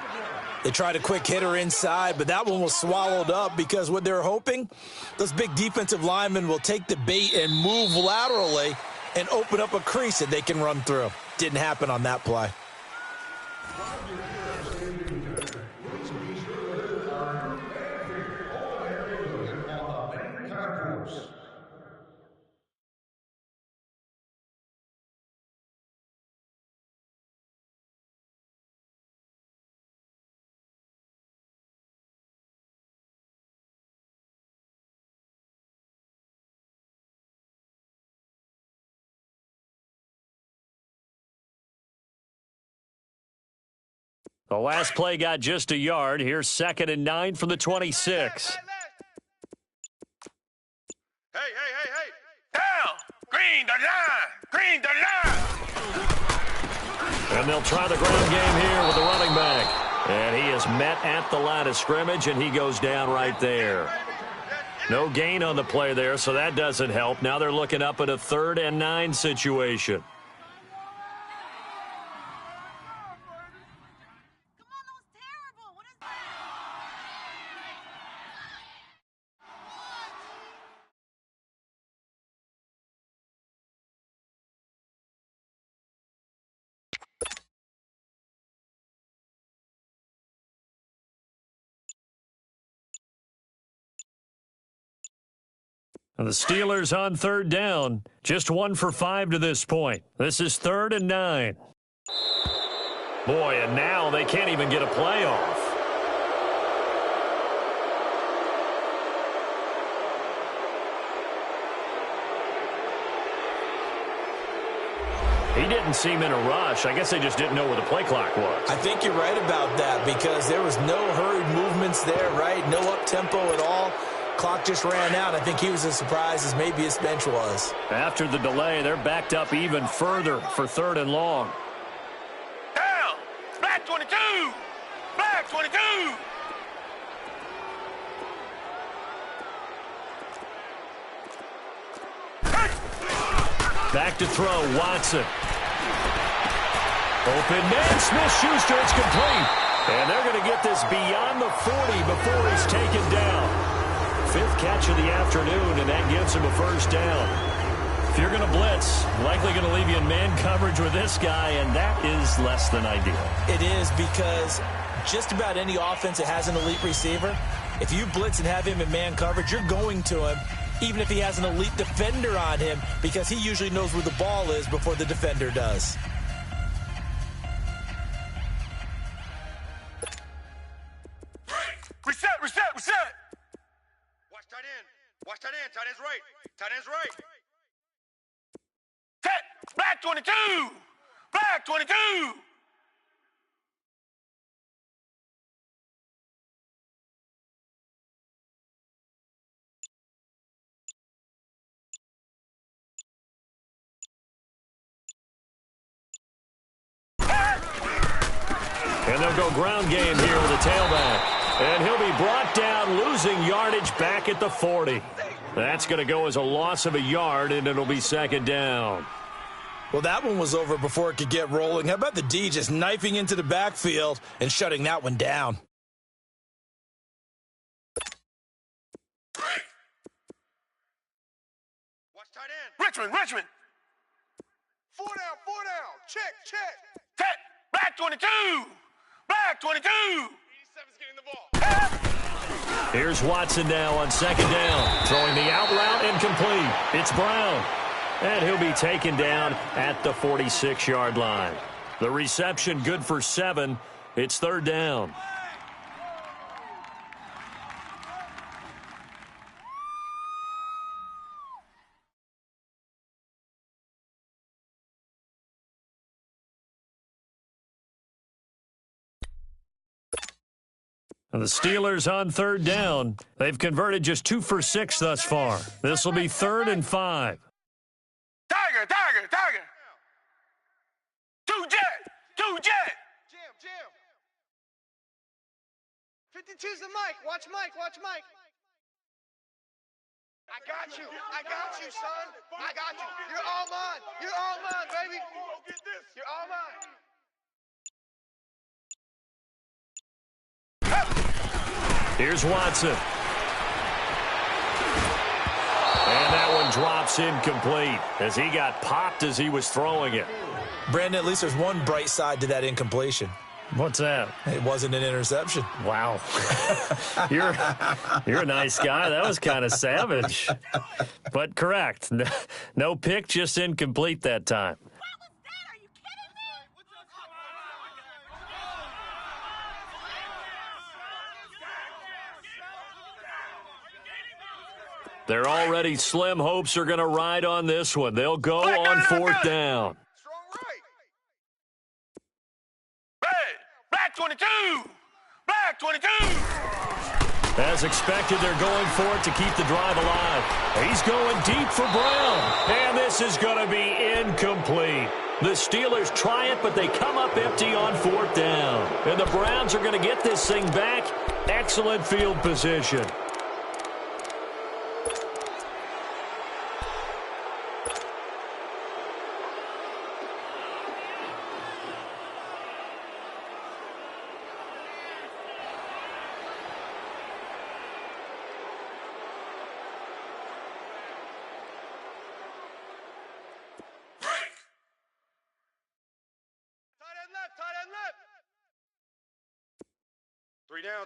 They tried a quick hitter inside, but that one was swallowed up because what they're hoping, those big defensive linemen will take the bait and move laterally and open up a crease that they can run through. Didn't happen on that play. The last play got just a yard. Here's 2nd and 9 from the 26. Hey. Down. Green the line. Green the line. And they'll try the ground game here with the running back. And he is met at the line of scrimmage, and he goes down right there. No gain on the play there, so that doesn't help. Now they're looking up at a 3rd and 9 situation. And the Steelers on 3rd down. Just 1 for 5 to this point. This is 3rd and 9. Boy, and now they can't even get a play off. He didn't seem in a rush. I guess they just didn't know where the play clock was. I think you're right about that because there was no hurried movements there, right? No up-tempo at all. Clock just ran out. I think he was as surprised as maybe his bench was. After the delay, they're backed up even further for 3rd and long. Down. Black 22. Black 22. Back to throw, Watson. Open man, Smith-Schuster, it's complete. And they're going to get this beyond the 40 before he's taken down. 5th catch of the afternoon, and that gives him a first down. If you're going to blitz, likely going to leave you in man coverage with this guy, and that is less than ideal. It is because just about any offense that has an elite receiver, if you blitz and have him in man coverage, you're going to him, even if he has an elite defender on him, because he usually knows where the ball is before the defender does. Reset. Watch tight end. Watch tight end. Tight end's right. Tight end's right. Set. Black 22. Black 22. And they'll go ground game here with a tailback. And he'll be brought down, losing yardage back at the 40. That's going to go as a loss of a yard, and it'll be 2nd down. Well, that one was over before it could get rolling. How about the D just knifing into the backfield and shutting that one down? Watch tight end. Richmond. 4 down. Check. Set. Black 22. Black 22. 87's getting the ball. Here's Watson now on 2nd down. Throwing the out route incomplete. It's Brown. And he'll be taken down at the 46-yard line. The reception good for 7. It's 3rd down. The Steelers on 3rd down. They've converted just 2 for 6 thus far. This will be 3rd and 5. Tiger. 2 jet. Jam. 52's the Mike. Watch Mike. I got you, son. I got you. You're all mine, baby. You're all mine. Here's Watson. And that one drops incomplete as he got popped as he was throwing it. Brandon, at least there's one bright side to that incompletion. What's that? It wasn't an interception. Wow. You're a nice guy. That was kind of savage. But correct. No pick, just incomplete that time. They're already slim hopes are going to ride on this one. They'll go on 4th down. Strong right. Black 22. Black 22. As expected, they're going for it to keep the drive alive. He's going deep for Brown. And this is going to be incomplete. The Steelers try it, but they come up empty on 4th down. And the Browns are going to get this thing back. Excellent field position.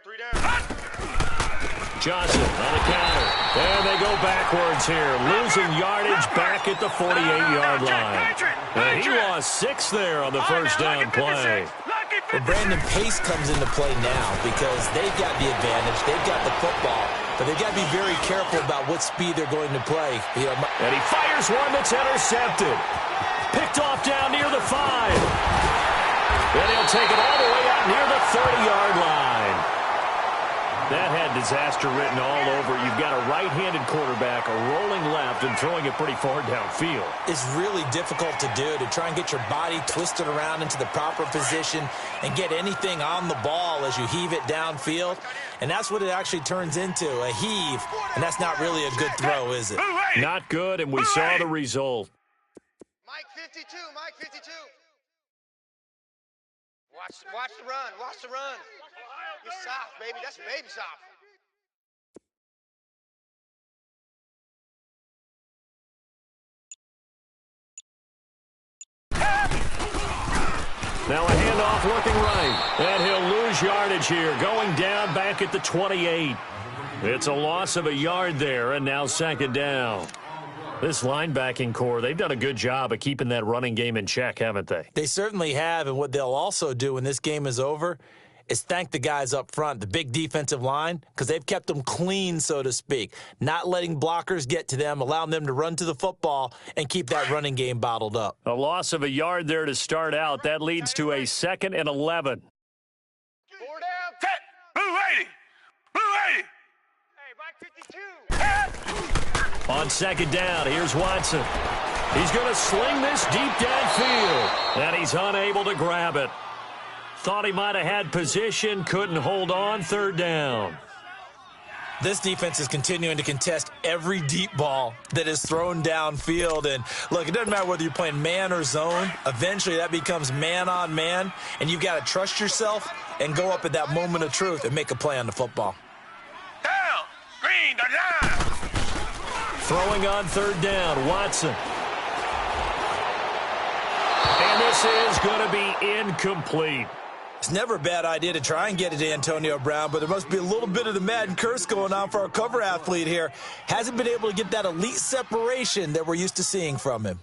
Three down. Johnson on the counter. And they go backwards here, losing yardage back at the 48-yard line. And he lost 6 there on the first down play. Well, Brandon, pace comes into play now because they've got the advantage. They've got the football, but they've got to be very careful about what speed they're going to play. And he fires one that's intercepted. Picked off down near the 5. And he'll take it all the way out near the 30-yard line. That had disaster written all over. You've got a right-handed quarterback, a rolling left, and throwing it pretty far downfield. It's really difficult to do, to try and get your body twisted around into the proper position and get anything on the ball as you heave it downfield. And that's what it actually turns into, a heave. And that's not really a good throw, is it? Not good, and we saw the result. Mike 52, Mike 52. Watch the run, watch the run. You're soft, baby. That's baby soft. Now a handoff looking right. And he'll lose yardage here, going down back at the 28. It's a loss of a yard there, and now second down. This linebacking core, they've done a good job of keeping that running game in check, haven't they? They certainly have, and what they'll also do when this game is over is thank the guys up front, the big defensive line, because they've kept them clean, so to speak, not letting blockers get to them, allowing them to run to the football and keep that running game bottled up. A loss of a yard there to start out. That leads to a 2nd and 11. 4 down. Set. Move 80. Move 80. Hey, Mike 52. On second down, here's Watson. He's going to sling this deep downfield, and he's unable to grab it. Thought he might have had position, couldn't hold on, third down. This defense is continuing to contest every deep ball that is thrown downfield. And, look, it doesn't matter whether you're playing man or zone. Eventually that becomes man on man, and you've got to trust yourself and go up at that moment of truth and make a play on the football. Down. Green, down. Throwing on third down, Watson. And this is going to be incomplete. It's never a bad idea to try and get it to Antonio Brown, but there must be a little bit of the Madden curse going on for our cover athlete here. Hasn't been able to get that elite separation that we're used to seeing from him.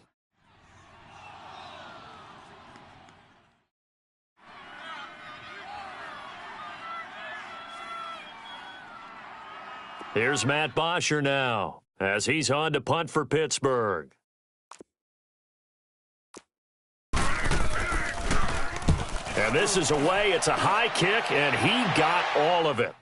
Here's Matt Bosher now, as he's on to punt for Pittsburgh. And this is away. It's a high kick, and he got all of it.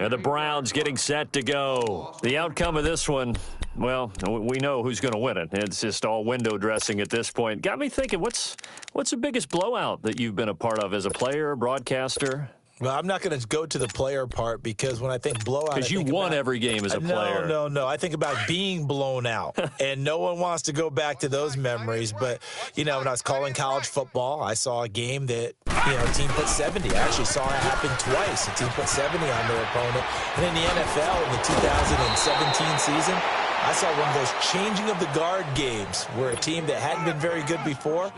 And the Browns getting set to go. The outcome of this one, well, we know who's going to win it. It's just all window dressing at this point. Got me thinking, what's the biggest blowout that you've been a part of as a player, broadcaster? Well, I'm not going to go to the player part because when I think blowout, because you won every game as a player. No. I think about being blown out, and no one wants to go back to those memories. But, you know, when I was calling college football, I saw a game that, you know, a team put 70. I actually saw it happen twice. A team put 70 on their opponent. And in the NFL, in the 2017 season, I saw one of those changing of the guard games where a team that hadn't been very good before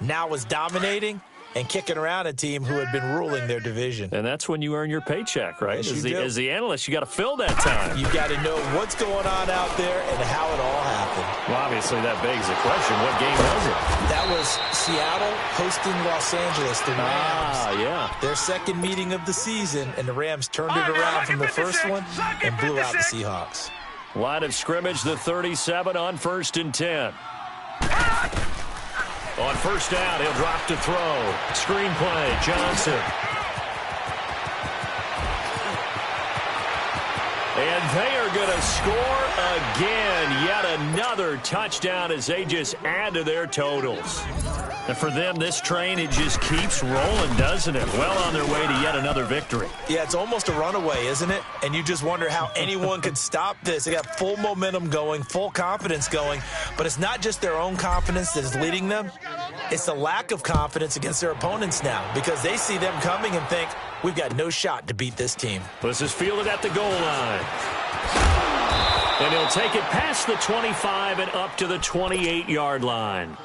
now was dominating and kicking around a team who had been ruling their division. And that's when you earn your paycheck, right? Yes, as the analyst, you got to fill that time. You've got to know what's going on out there and how it all happened. Well, obviously, that begs the question, what game was it? That was Seattle hosting Los Angeles, the Rams. Yeah. Their second meeting of the season, and the Rams turned it around from the first one and blew out the Seahawks. Line of scrimmage, the 37 on 1st and 10. On first down, he'll drop to throw. Screenplay, Johnson. And they are going to score again. Yet another touchdown as they just add to their totals. And for them, this train, it just keeps rolling, doesn't it? Well on their way to yet another victory. Yeah, it's almost a runaway, isn't it? And you just wonder how anyone could stop this. They got full momentum going, full confidence going. But it's not just their own confidence that is leading them. It's the lack of confidence against their opponents now because they see them coming and think, we've got no shot to beat this team. This is fielded at the goal line. And he'll take it past the 25 and up to the 28-yard line.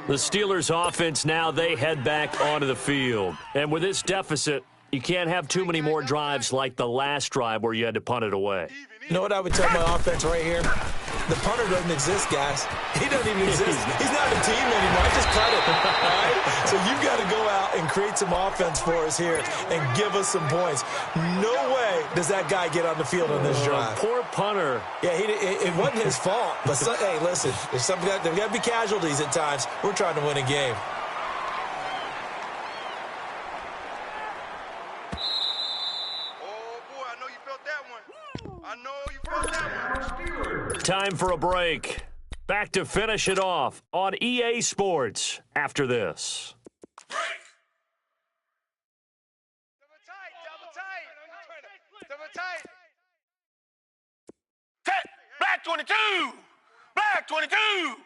The Steelers' offense now, they head back onto the field. And with this deficit, you can't have too many more drives like the last drive where you had to punt it away. You know what I would tell my offense right here? The punter doesn't exist, guys. He doesn't even exist. He's not a team anymore. I just cut it. All right? So you've got to go out and create some offense for us here and give us some points. No way does that guy get on the field on this drive. Poor punter. Yeah, it wasn't his fault. But, hey, listen, there's got to be casualties at times. We're trying to win a game. Time for a break. Back to finish it off on EA Sports after this. Double tight, double tight. Double tight. Set. Black 22. Black 22.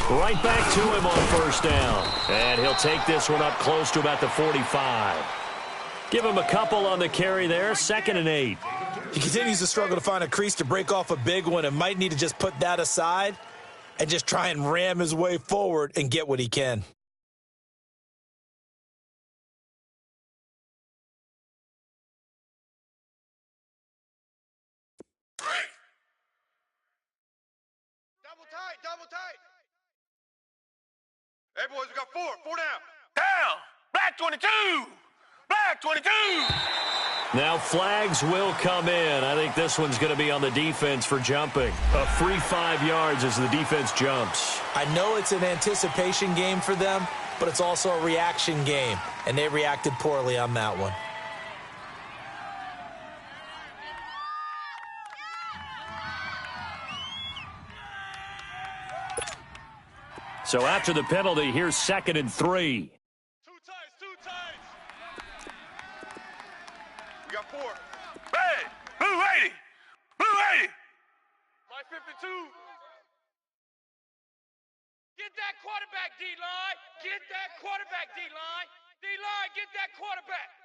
Right back to him on first down. And he'll take this one up close to about the 45. Give him a couple on the carry there, 2nd and 8. He continues to struggle to find a crease to break off a big one and might need to just put that aside and just try and ram his way forward and get what he can. Double tight, double tight. Hey, boys, we got 4. 4 down. Down. Black 22. Black 22. Now flags will come in. I think this one's going to be on the defense for jumping. A free 5 yards as the defense jumps. I know it's an anticipation game for them, but it's also a reaction game, and they reacted poorly on that one. So after the penalty, here's 2nd and 3. Two tights. We got 4. Hey. Blue 80. Blue 80. My 52. Get that quarterback, D-line. Get that quarterback, D-line. D-line, get that quarterback.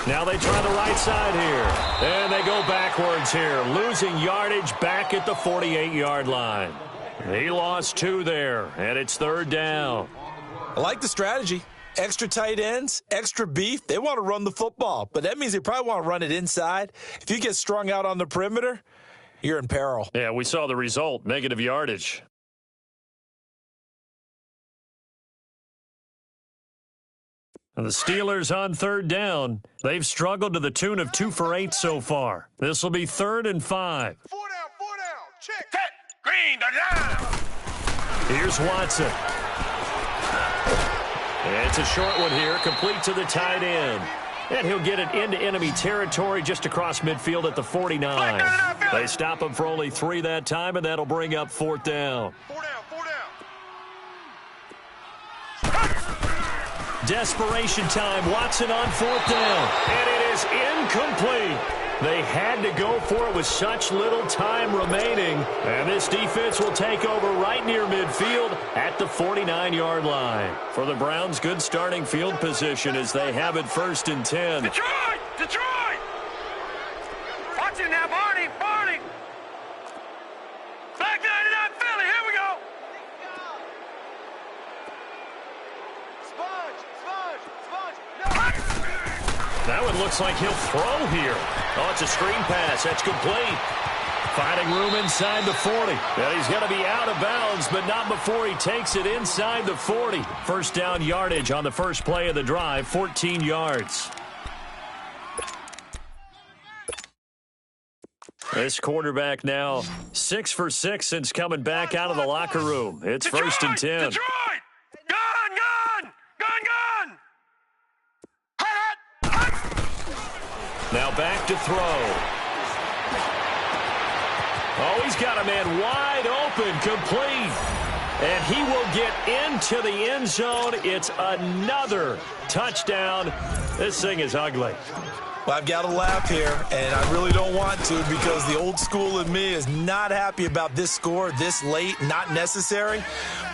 Now they try the right side here. And they go backwards here, losing yardage back at the 48-yard line. He lost 2 there, and it's 3rd down. I like the strategy. Extra tight ends, extra beef. They want to run the football, but that means they probably want to run it inside. If you get strung out on the perimeter, you're in peril. Yeah, we saw the result, negative yardage. And the Steelers on 3rd down. They've struggled to the tune of 2 for 8 so far. This will be 3rd and 5. 4 down. Check. Set. Green down. Here's Watson. It's a short one here, complete to the tight end. And he'll get it into enemy territory just across midfield at the 49. They stop him for only 3 that time, and that'll bring up 4th down. 4 down. Desperation time. Watson on 4th down. And it is incomplete. They had to go for it with such little time remaining. And this defense will take over right near midfield at the 49-yard line. For the Browns, good starting field position as they have it 1st and 10. Detroit. Watch it now, Barney. Black 99 Philly. Here we go. That one looks like he'll throw here. Oh, it's a screen pass. That's complete. Finding room inside the 40. Well, he's going to be out of bounds, but not before he takes it inside the 40. 1st down yardage on the first play of the drive, 14 yards. This quarterback now 6 for 6 since coming back out of the locker room. It's Detroit, 1st and 10. Detroit! Gun! Now back to throw. Oh, he's got a man wide open, complete. And he will get into the end zone. It's another touchdown. This thing is ugly. Well, I've got to laugh here, and I really don't want to because the old school in me is not happy about this score this late, not necessary.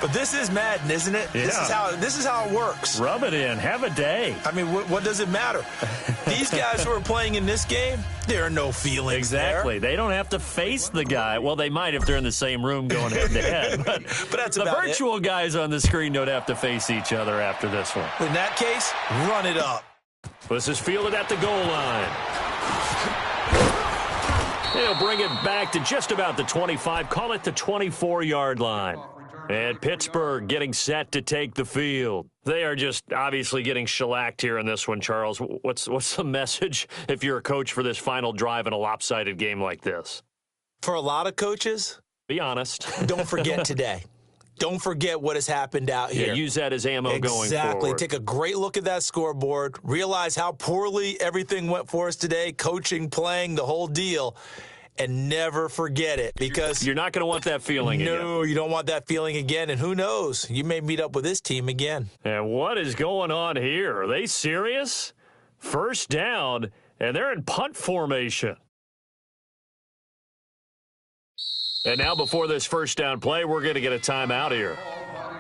But this is Madden, isn't it? Yeah. This is how it works. Rub it in. Have a day. I mean, what does it matter? These guys who are playing in this game, there are no feelings Exactly. there. They don't have to face the guy. Well, they might if they're in the same room going head-to-head. But that's the about virtual guys on the screen don't have to face each other after this one. In that case, run it up. This is fielded at the goal line. They'll bring it back to just about the 25, call it the 24-yard line. And Pittsburgh getting set to take the field. They are just obviously getting shellacked here in this one, Charles. What's the message if you're a coach for this final drive in a lopsided game like this? For a lot of coaches, be honest. Don't forget today. Don't forget what has happened out here. Yeah, use that as ammo going forward. Exactly. Take a great look at that scoreboard. Realize how poorly everything went for us today, coaching, playing, the whole deal. And never forget it because you're not going to want that feeling again. No, you don't want that feeling again. And who knows? You may meet up with this team again. And what is going on here? Are they serious? First down, and they're in punt formation. And now before this first down play, we're going to get a timeout here,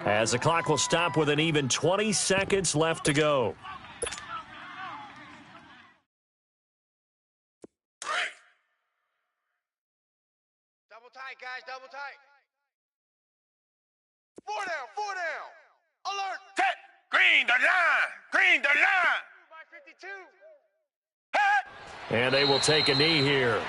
as the clock will stop with an even 20 seconds left to go. Double tight, guys, double tight. 4 down, 4 down. Alert. Set. Green the line. Green the line. By 52. Hit. And they will take a knee here.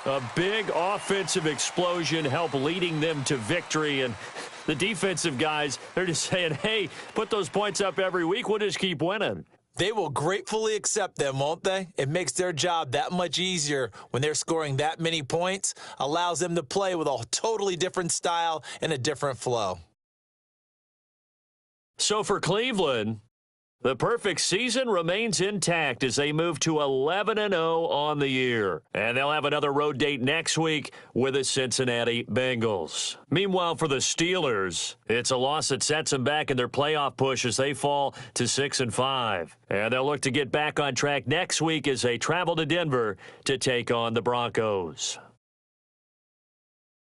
A big offensive explosion helped leading them to victory. And the defensive guys, they're just saying, hey, put those points up every week. We'll just keep winning. They will gratefully accept them, won't they? It makes their job that much easier when they're scoring that many points. Allows them to play with a totally different style and a different flow. So for Cleveland, the perfect season remains intact as they move to 11-0 on the year. And they'll have another road date next week with the Cincinnati Bengals. Meanwhile, for the Steelers, it's a loss that sets them back in their playoff push as they fall to 6-5. And they'll look to get back on track next week as they travel to Denver to take on the Broncos.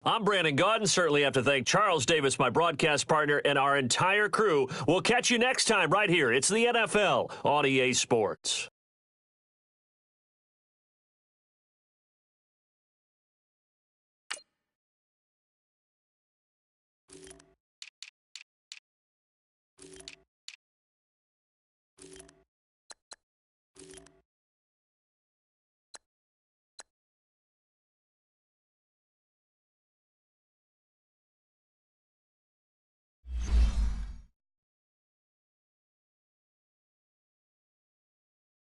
I'm Brandon Gaudin. Certainly have to thank Charles Davis, my broadcast partner, and our entire crew. We'll catch you next time right here. It's the NFL on EA Sports.